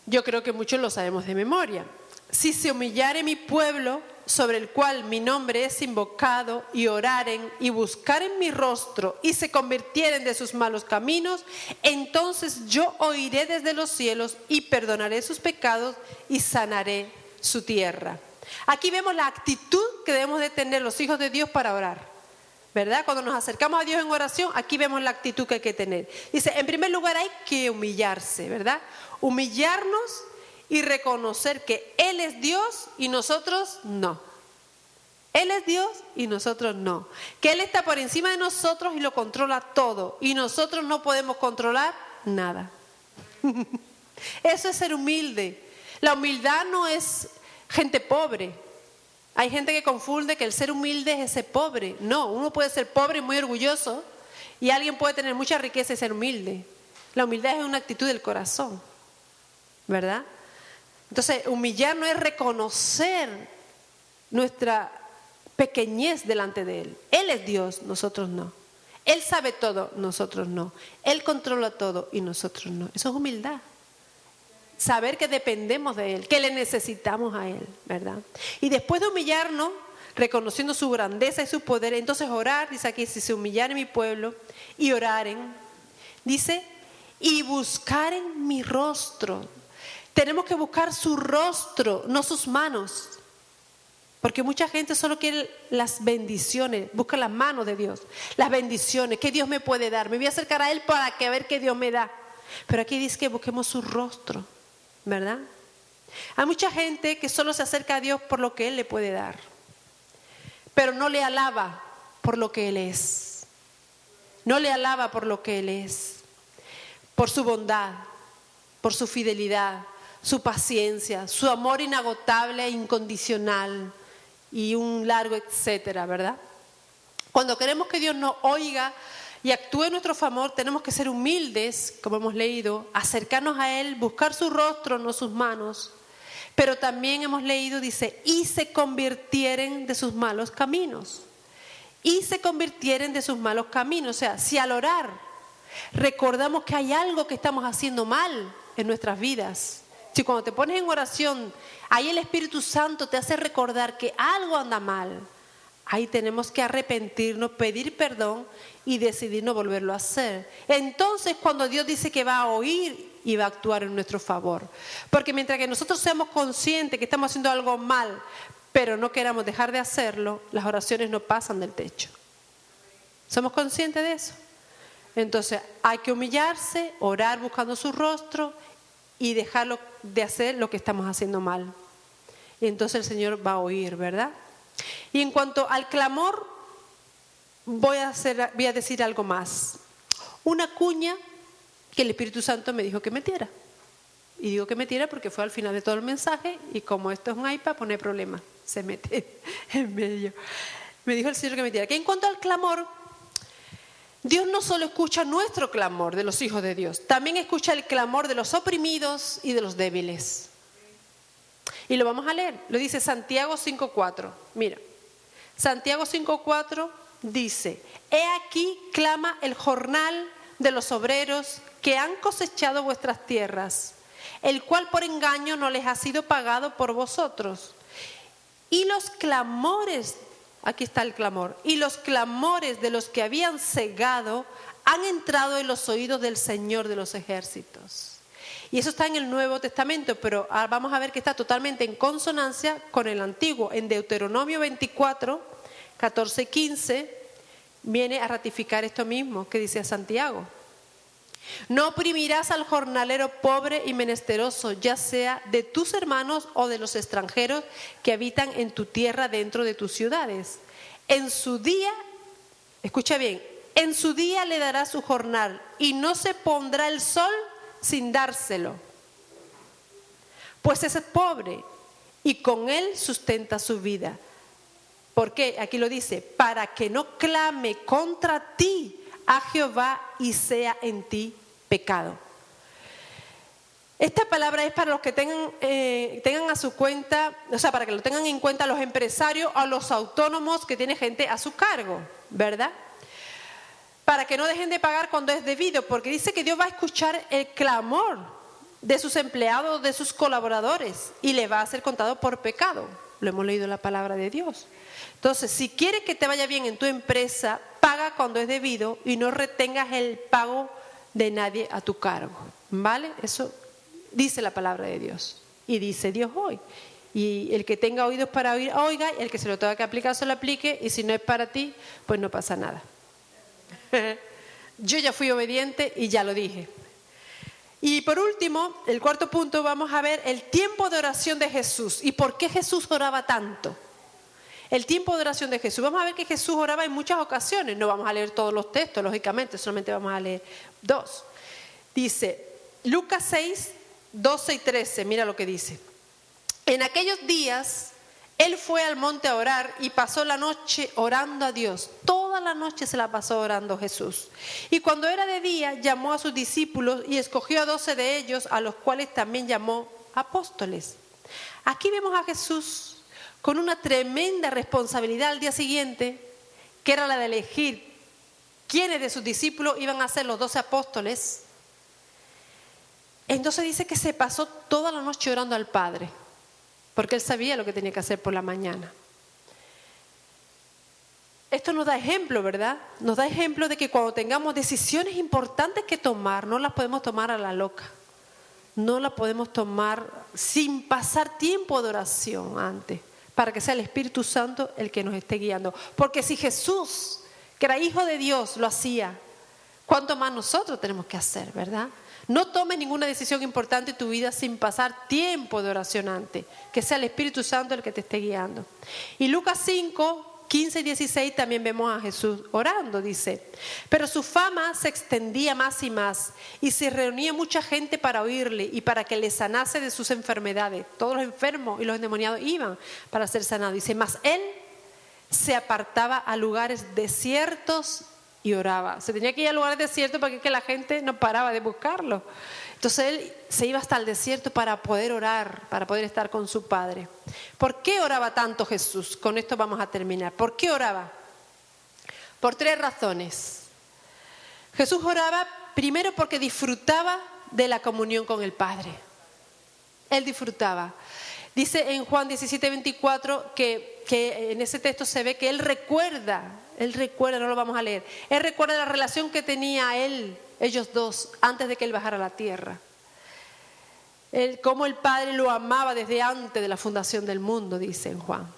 Yo creo que muchos lo sabemos de memoria. Si se humillare mi pueblo, sobre el cual mi nombre es invocado, y oraren y buscaren mi rostro y se convirtieren de sus malos caminos, entonces yo oiré desde los cielos y perdonaré sus pecados y sanaré su tierra. Aquí vemos la actitud que debemos de tener los hijos de Dios para orar, ¿verdad? Cuando nos acercamos a Dios en oración, aquí vemos la actitud que hay que tener. Dice, en primer lugar hay que humillarse, ¿verdad? Humillarnos y reconocer que Él es Dios y nosotros no. Él es Dios y nosotros no. Que Él está por encima de nosotros y lo controla todo. Y nosotros no podemos controlar nada. Eso es ser humilde. La humildad no es gente pobre. Hay gente que confunde que el ser humilde es ese pobre. No, uno puede ser pobre y muy orgulloso. Y alguien puede tener mucha riqueza y ser humilde. La humildad es una actitud del corazón, ¿verdad? Entonces, humillarnos es reconocer nuestra pequeñez delante de Él. Él es Dios, nosotros no. Él sabe todo, nosotros no. Él controla todo y nosotros no. Eso es humildad. Saber que dependemos de Él, que le necesitamos a Él, ¿verdad? Y después de humillarnos, reconociendo su grandeza y su poder, entonces orar, dice aquí, si se humillaren mi pueblo y oraren, dice, y buscaren mi rostro. Tenemos que buscar su rostro, no sus manos. Porque mucha gente solo quiere las bendiciones, busca las manos de Dios, las bendiciones, ¿qué Dios me puede dar? Me voy a acercar a Él para que ver qué Dios me da. Pero aquí dice que busquemos su rostro, ¿verdad? Hay mucha gente que solo se acerca a Dios por lo que Él le puede dar, pero no le alaba por lo que Él es. No le alaba por lo que Él es, por su bondad, por su fidelidad, su paciencia, su amor inagotable e incondicional y un largo etcétera, ¿verdad? Cuando queremos que Dios nos oiga y actúe en nuestro favor, tenemos que ser humildes, como hemos leído, acercarnos a Él, buscar su rostro, no sus manos. Pero también hemos leído, dice, y se convirtieren de sus malos caminos. Y se convirtieren de sus malos caminos. O sea, si al orar recordamos que hay algo que estamos haciendo mal en nuestras vidas, si cuando te pones en oración, ahí el Espíritu Santo te hace recordar que algo anda mal, ahí tenemos que arrepentirnos, pedir perdón y decidir no volverlo a hacer. Entonces, cuando Dios dice que va a oír y va a actuar en nuestro favor. Porque mientras que nosotros seamos conscientes que estamos haciendo algo mal, pero no queramos dejar de hacerlo, las oraciones no pasan del techo. ¿Somos conscientes de eso? Entonces, hay que humillarse, orar buscando su rostro y dejarlo de hacer lo que estamos haciendo mal. Y entonces el Señor va a oír, ¿verdad? Y en cuanto al clamor, voy a decir algo más. Una cuña que el Espíritu Santo me dijo que metiera. Y digo que metiera porque fue al final de todo el mensaje y como esto es un iPad, pues no hay problema, se mete en medio. Me dijo el Señor que metiera. Que en cuanto al clamor, Dios no solo escucha nuestro clamor de los hijos de Dios, también escucha el clamor de los oprimidos y de los débiles. Y lo vamos a leer, lo dice Santiago 5:4. Mira, Santiago 5:4 dice, he aquí clama el jornal de los obreros que han cosechado vuestras tierras, el cual por engaño no les ha sido pagado por vosotros. Y los clamores, aquí está el clamor, y los clamores de los que habían cegado han entrado en los oídos del Señor de los ejércitos. Y eso está en el Nuevo Testamento, pero vamos a ver que está totalmente en consonancia con el Antiguo. En Deuteronomio 24, 14 y 15, viene a ratificar esto mismo que dice Santiago. No oprimirás al jornalero pobre y menesteroso, ya sea de tus hermanos o de los extranjeros que habitan en tu tierra dentro de tus ciudades. En su día, escucha bien, en su día le dará su jornal y no se pondrá el sol sin dárselo. Pues ese es pobre y con él sustenta su vida. ¿Por qué? Aquí lo dice, para que no clame contra ti a Jehová y sea en ti pecado. Esta palabra es para los que tengan a su cuenta, o sea, para que lo tengan en cuenta los empresarios o los autónomos que tienen gente a su cargo, ¿verdad? Para que no dejen de pagar cuando es debido, porque dice que Dios va a escuchar el clamor de sus empleados, de sus colaboradores, y le va a ser contado por pecado. Lo hemos leído en la palabra de Dios. Entonces, si quieres que te vaya bien en tu empresa, paga cuando es debido y no retengas el pago de nadie a tu cargo, ¿vale? Eso dice la palabra de Dios y dice Dios hoy. Y el que tenga oídos para oír, oiga, y el que se lo tenga que aplicar, se lo aplique, y si no es para ti, pues no pasa nada. Yo ya fui obediente y ya lo dije. Y por último, el cuarto punto, vamos a ver el tiempo de oración de Jesús y por qué Jesús oraba tanto. El tiempo de oración de Jesús. Vamos a ver que Jesús oraba en muchas ocasiones. No vamos a leer todos los textos, lógicamente, solamente vamos a leer 2. Dice, Lucas 6, 12 y 13, mira lo que dice. En aquellos días, él fue al monte a orar y pasó la noche orando a Dios. Toda la noche se la pasó orando Jesús. Y cuando era de día, llamó a sus discípulos y escogió a 12 de ellos, a los cuales también llamó apóstoles. Aquí vemos a Jesús con una tremenda responsabilidad al día siguiente, que era la de elegir quiénes de sus discípulos iban a ser los 12 apóstoles. Entonces dice que se pasó toda la noche orando al Padre, porque él sabía lo que tenía que hacer por la mañana. Esto nos da ejemplo, ¿verdad? Nos da ejemplo de que cuando tengamos decisiones importantes que tomar, no las podemos tomar a la loca. No las podemos tomar sin pasar tiempo de oración antes, para que sea el Espíritu Santo el que nos esté guiando. Porque si Jesús, que era Hijo de Dios, lo hacía, ¿cuánto más nosotros tenemos que hacer, verdad? No tomes ninguna decisión importante en tu vida sin pasar tiempo de oración antes, que sea el Espíritu Santo el que te esté guiando. Y Lucas 5, 15 y 16 también vemos a Jesús orando, dice. Pero su fama se extendía más y más, y se reunía mucha gente para oírle y para que le sanase de sus enfermedades. Todos los enfermos y los endemoniados iban para ser sanados. Dice, mas él se apartaba a lugares desiertos y oraba. Se tenía que ir a lugares desiertos porque es que la gente no paraba de buscarlo. Entonces él se iba hasta el desierto para poder orar, para poder estar con su Padre. ¿Por qué oraba tanto Jesús? Con esto vamos a terminar. ¿Por qué oraba? Por 3 razones. Jesús oraba primero porque disfrutaba de la comunión con el Padre. Él disfrutaba. Dice en Juan 17, 24 que en ese texto se ve que él recuerda, no lo vamos a leer, él recuerda la relación que tenía ellos dos, antes de que él bajara a la tierra. Cómo el Padre lo amaba desde antes de la fundación del mundo, dice en Juan.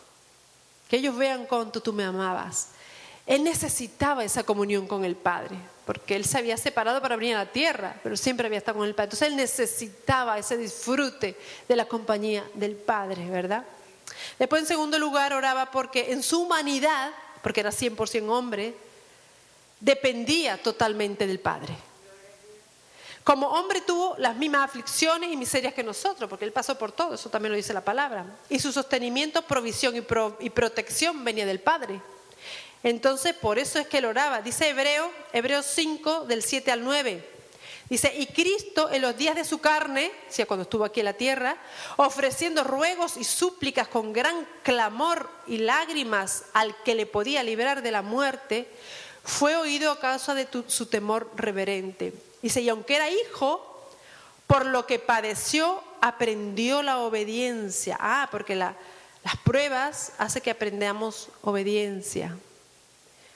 Que ellos vean cuánto tú me amabas. Él necesitaba esa comunión con el Padre, porque él se había separado para venir a la tierra, pero siempre había estado con el Padre. Entonces él necesitaba ese disfrute de la compañía del Padre, ¿verdad? Después, en segundo lugar, oraba porque en su humanidad, porque era 100% hombre, dependía totalmente del Padre. Como hombre tuvo las mismas aflicciones y miserias que nosotros, porque él pasó por todo, eso también lo dice la palabra. Y su sostenimiento, provisión y protección venía del Padre. Entonces, por eso es que él oraba. Dice Hebreos 5, del 7 al 9. Dice, y Cristo en los días de su carne, o sea, cuando estuvo aquí en la tierra, ofreciendo ruegos y súplicas con gran clamor y lágrimas al que le podía librar de la muerte, fue oído a causa de su temor reverente. Dice, y aunque era hijo, por lo que padeció, aprendió la obediencia. Porque las pruebas hacen que aprendamos obediencia.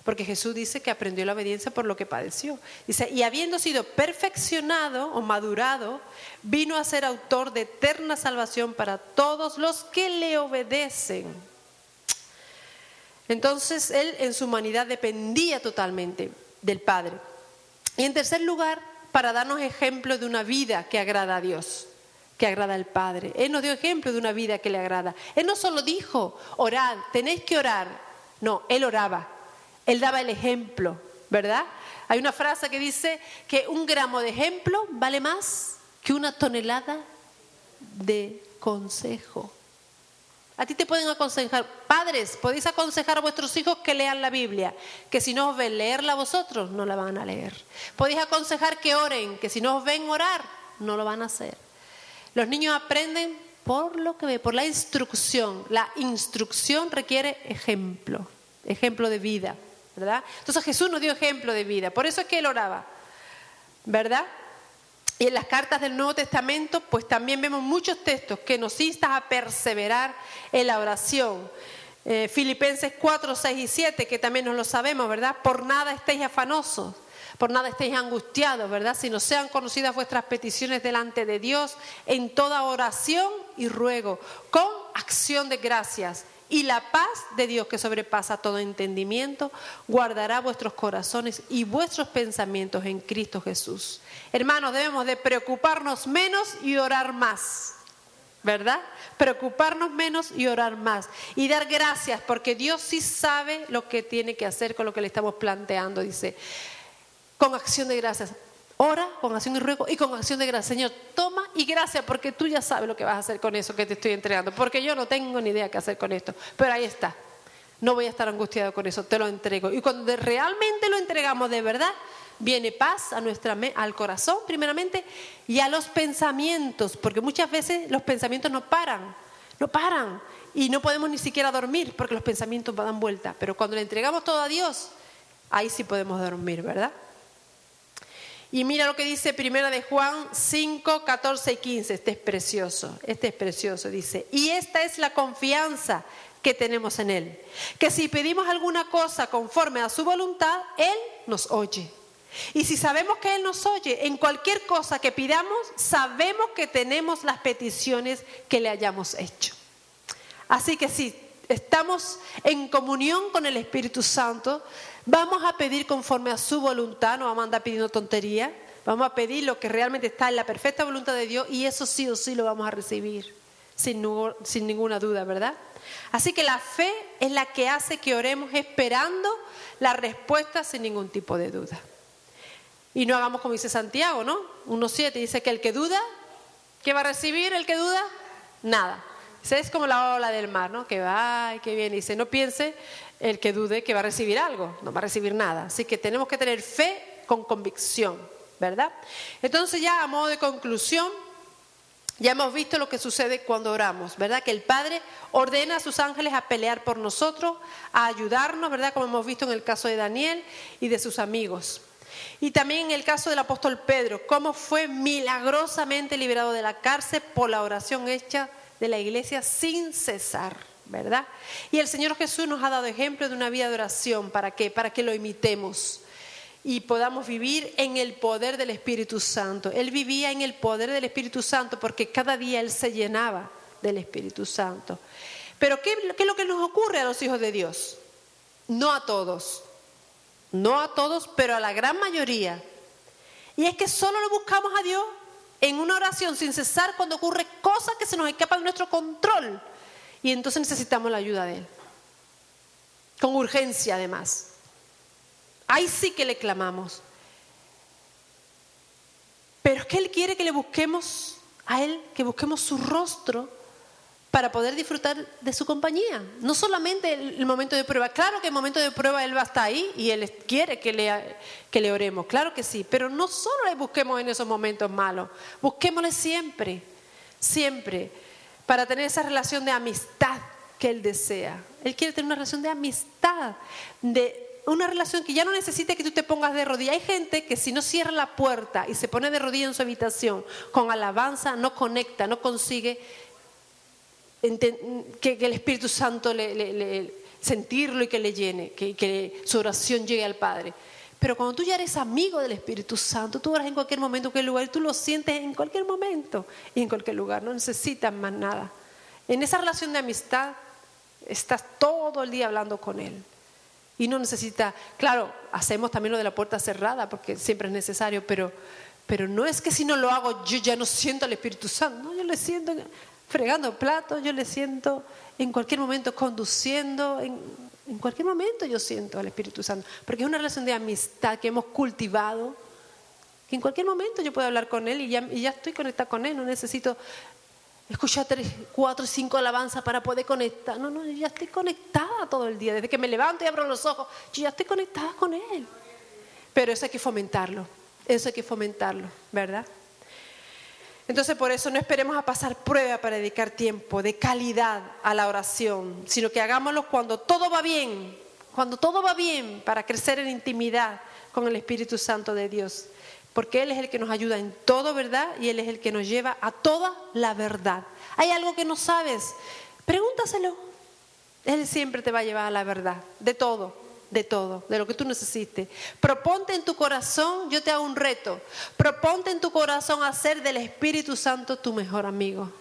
Porque Jesús dice que aprendió la obediencia por lo que padeció. Dice, y habiendo sido perfeccionado o madurado, vino a ser autor de eterna salvación para todos los que le obedecen. Entonces, él en su humanidad dependía totalmente del Padre. Y en tercer lugar, para darnos ejemplo de una vida que agrada a Dios, que agrada al Padre. Él nos dio ejemplo de una vida que le agrada. Él no solo dijo, orad, tenéis que orar. No, él oraba. Él daba el ejemplo, ¿verdad? Hay una frase que dice que 1 gramo de ejemplo vale más que 1 tonelada de consejo. A ti te pueden aconsejar, padres, podéis aconsejar a vuestros hijos que lean la Biblia, que si no os ven leerla vosotros, no la van a leer. Podéis aconsejar que oren, que si no os ven orar, no lo van a hacer. Los niños aprenden por lo que ven, por la instrucción. La instrucción requiere ejemplo de vida, ¿verdad? Entonces Jesús nos dio ejemplo de vida, por eso es que él oraba, ¿verdad? Y en las cartas del Nuevo Testamento, pues también vemos muchos textos que nos instan a perseverar en la oración. Filipenses 4, 6 y 7, que también nos lo sabemos, ¿verdad? Por nada estéis afanosos, por nada estéis angustiados, ¿verdad? Sino sean conocidas vuestras peticiones delante de Dios en toda oración y ruego, con acción de gracias. Y la paz de Dios, que sobrepasa todo entendimiento, guardará vuestros corazones y vuestros pensamientos en Cristo Jesús. Hermanos, debemos de preocuparnos menos y orar más, ¿verdad? Preocuparnos menos y orar más. Y dar gracias, porque Dios sí sabe lo que tiene que hacer con lo que le estamos planteando. Dice, con acción de gracias. Ora con acción y ruego y con acción de gracias. Señor, toma y gracias, porque tú ya sabes lo que vas a hacer con eso que te estoy entregando. Porque yo no tengo ni idea qué hacer con esto. Pero ahí está. No voy a estar angustiado con eso, te lo entrego. Y cuando realmente lo entregamos de verdad, viene paz a al corazón primeramente y a los pensamientos. Porque muchas veces los pensamientos no paran. Y no podemos ni siquiera dormir porque los pensamientos dan vuelta. Pero cuando le entregamos todo a Dios, ahí sí podemos dormir, ¿verdad? Y mira lo que dice Primera de Juan 5, 14 y 15. Este es precioso, dice. Y esta es la confianza que tenemos en Él, que si pedimos alguna cosa conforme a su voluntad, Él nos oye. Y si sabemos que Él nos oye, en cualquier cosa que pidamos, sabemos que tenemos las peticiones que le hayamos hecho. Así que si estamos en comunión con el Espíritu Santo, vamos a pedir conforme a su voluntad, no vamos a andar pidiendo tonterías, vamos a pedir lo que realmente está en la perfecta voluntad de Dios y eso sí o sí lo vamos a recibir, sin ninguna duda, ¿verdad? Así que la fe es la que hace que oremos esperando la respuesta sin ningún tipo de duda. Y no hagamos como dice Santiago, ¿no? 1:7 dice que el que duda, ¿qué va a recibir el que duda? Nada. Es como la ola del mar, ¿no? Que va y que viene. Y dice, no piense el que dude que va a recibir algo, no va a recibir nada. Así que tenemos que tener fe con convicción, ¿verdad? Entonces ya a modo de conclusión, ya hemos visto lo que sucede cuando oramos, ¿verdad? Que el Padre ordena a sus ángeles a pelear por nosotros, a ayudarnos, ¿verdad? Como hemos visto en el caso de Daniel y de sus amigos. Y también en el caso del apóstol Pedro, cómo fue milagrosamente liberado de la cárcel por la oración hecha de la iglesia sin cesar, ¿verdad? Y el Señor Jesús nos ha dado ejemplo de una vida de oración. ¿Para qué? Para que lo imitemos y podamos vivir en el poder del Espíritu Santo. Él vivía en el poder del Espíritu Santo porque cada día Él se llenaba del Espíritu Santo. Pero ¿qué es lo que nos ocurre a los hijos de Dios? No a todos, pero a la gran mayoría. Y es que solo lo buscamos a Dios en una oración sin cesar cuando ocurre cosas que se nos escapan de nuestro control. Y entonces necesitamos la ayuda de Él. Con urgencia además. Ahí sí que le clamamos. Pero es que Él quiere que le busquemos a Él, que busquemos su rostro para poder disfrutar de su compañía. No solamente el momento de prueba. Claro que el momento de prueba Él va a estar ahí y Él quiere que le oremos. Claro que sí. Pero no solo le busquemos en esos momentos malos. Busquémosle siempre, siempre. Para tener esa relación de amistad que Él desea. Él quiere tener una relación de amistad. Una relación que ya no necesite que tú te pongas de rodillas. Hay gente que si no cierra la puerta y se pone de rodillas en su habitación con alabanza, no conecta, no consigue que el Espíritu Santo sentirlo y que le llene, que su oración llegue al Padre. Pero cuando tú ya eres amigo del Espíritu Santo, tú oras en cualquier momento, en cualquier lugar, y tú lo sientes en cualquier momento y en cualquier lugar, no necesitas más nada. En esa relación de amistad estás todo el día hablando con Él. Y no necesita, claro, hacemos también lo de la puerta cerrada porque siempre es necesario, pero no es que si no lo hago yo ya no siento al Espíritu Santo. No, yo le siento fregando platos, yo le siento en cualquier momento conduciendo, en cualquier momento yo siento al Espíritu Santo. Porque es una relación de amistad que hemos cultivado, que en cualquier momento yo puedo hablar con Él y ya estoy conectada con Él, no necesito escuchar 3, 4, 5 alabanzas para poder conectar. No, yo ya estoy conectada todo el día. Desde que me levanto y abro los ojos, yo ya estoy conectada con Él. Pero eso hay que fomentarlo, ¿verdad? Entonces por eso no esperemos a pasar prueba para dedicar tiempo de calidad a la oración, sino que hagámoslo cuando todo va bien, para crecer en intimidad con el Espíritu Santo de Dios. Porque Él es el que nos ayuda en todo, ¿verdad? Y Él es el que nos lleva a toda la verdad. ¿Hay algo que no sabes? Pregúntaselo. Él siempre te va a llevar a la verdad, de todo, de lo que tú necesites. Proponte en tu corazón, yo te hago un reto. Proponte en tu corazón hacer del Espíritu Santo tu mejor amigo.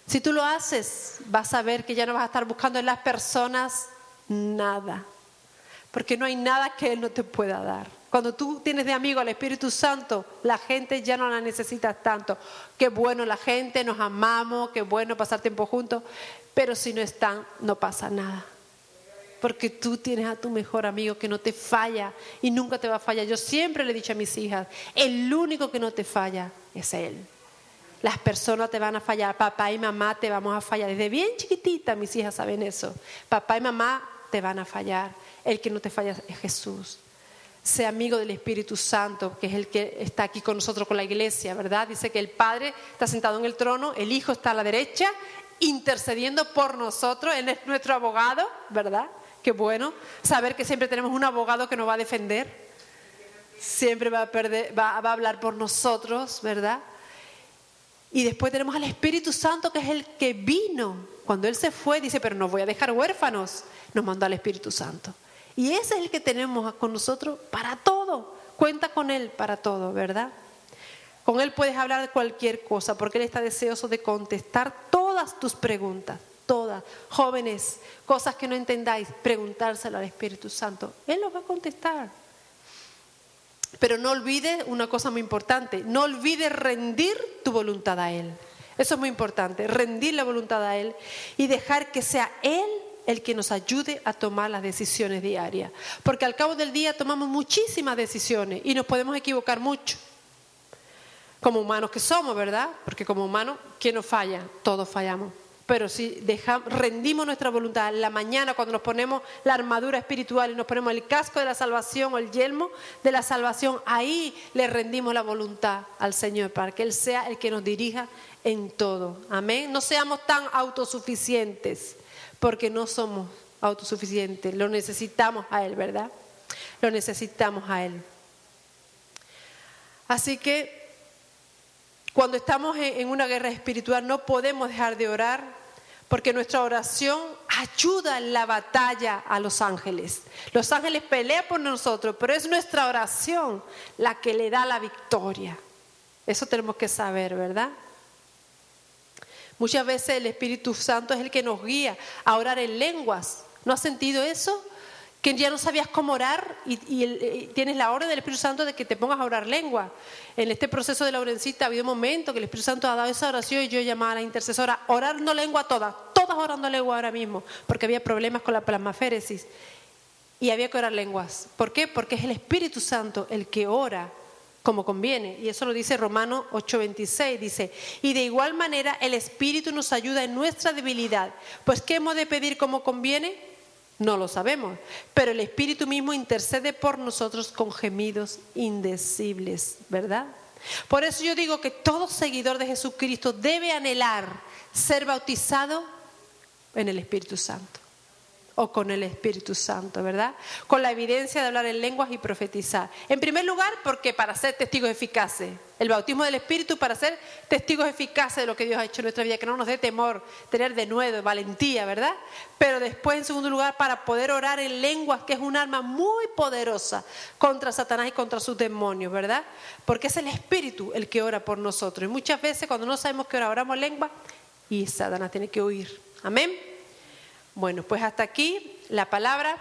Si tú lo haces, vas a ver que ya no vas a estar buscando en las personas nada. Porque no hay nada que Él no te pueda dar. Cuando tú tienes de amigo al Espíritu Santo, la gente ya no la necesitas tanto. Qué bueno la gente, nos amamos, qué bueno pasar tiempo juntos. Pero si no están, no pasa nada. Porque tú tienes a tu mejor amigo que no te falla y nunca te va a fallar. Yo siempre le he dicho a mis hijas, el único que no te falla es Él. Las personas te van a fallar, papá y mamá te vamos a fallar. Desde bien chiquitita mis hijas saben eso. Papá y mamá te van a fallar. El que no te falla es Jesús. Sé amigo del Espíritu Santo, que es el que está aquí con nosotros, con la iglesia, ¿verdad? Dice que el Padre está sentado en el trono, el Hijo está a la derecha, intercediendo por nosotros. Él es nuestro abogado, ¿verdad? Qué bueno saber que siempre tenemos un abogado que nos va a defender. Siempre va a hablar por nosotros, ¿verdad? Y después tenemos al Espíritu Santo, que es el que vino. Cuando Él se fue, dice, pero no voy a dejar huérfanos. Nos mandó al Espíritu Santo. Y ese es el que tenemos con nosotros para todo. Cuenta con Él para todo, ¿verdad? Con Él puedes hablar de cualquier cosa, porque Él está deseoso de contestar todas tus preguntas. Todas. Jóvenes, cosas que no entendáis, preguntárselo al Espíritu Santo. Él los va a contestar. Pero no olvides una cosa muy importante, no olvides rendir tu voluntad a Él. Eso es muy importante, rendir la voluntad a Él y dejar que sea Él el que nos ayude a tomar las decisiones diarias. Porque al cabo del día tomamos muchísimas decisiones y nos podemos equivocar mucho. Como humanos que somos, ¿verdad? Porque como humanos, ¿quién nos falla? Todos fallamos. Pero si rendimos nuestra voluntad en la mañana, cuando nos ponemos la armadura espiritual y nos ponemos el casco de la salvación o el yelmo de la salvación, ahí le rendimos la voluntad al Señor para que Él sea el que nos dirija en todo. Amén. No seamos tan autosuficientes, porque no somos autosuficientes. Lo necesitamos a Él, ¿verdad? Lo necesitamos a Él. Así que cuando estamos en una guerra espiritual no podemos dejar de orar, porque nuestra oración ayuda en la batalla a los ángeles. Los ángeles pelean por nosotros, pero es nuestra oración la que le da la victoria. Eso tenemos que saber, ¿verdad? Muchas veces el Espíritu Santo es el que nos guía a orar en lenguas. ¿No has sentido eso? Que ya no sabías cómo orar y tienes la orden del Espíritu Santo de que te pongas a orar lengua. En este proceso de Laurencita ha habido momentos que el Espíritu Santo ha dado esa oración y yo llamaba a la intercesora, orando lengua todas orando lengua ahora mismo, porque había problemas con la plasmaféresis y había que orar lenguas. ¿Por qué? Porque es el Espíritu Santo el que ora como conviene, y eso lo dice Romanos 8:26, dice, y de igual manera el Espíritu nos ayuda en nuestra debilidad, pues ¿qué hemos de pedir como conviene? No lo sabemos, pero el Espíritu mismo intercede por nosotros con gemidos indecibles, ¿verdad? Por eso yo digo que todo seguidor de Jesucristo debe anhelar ser bautizado en el Espíritu Santo o con el Espíritu Santo, ¿verdad? Con la evidencia de hablar en lenguas y profetizar. En primer lugar, porque para ser testigos eficaces. El bautismo del Espíritu para ser testigos eficaces de lo que Dios ha hecho en nuestra vida, que no nos dé temor, tener de nuevo valentía, ¿verdad? Pero después, en segundo lugar, para poder orar en lenguas, que es un arma muy poderosa contra Satanás y contra sus demonios, ¿verdad? Porque es el Espíritu el que ora por nosotros. Y muchas veces cuando no sabemos que oramos en lengua, y Satanás tiene que huir. Amén. Bueno, pues hasta aquí la palabra.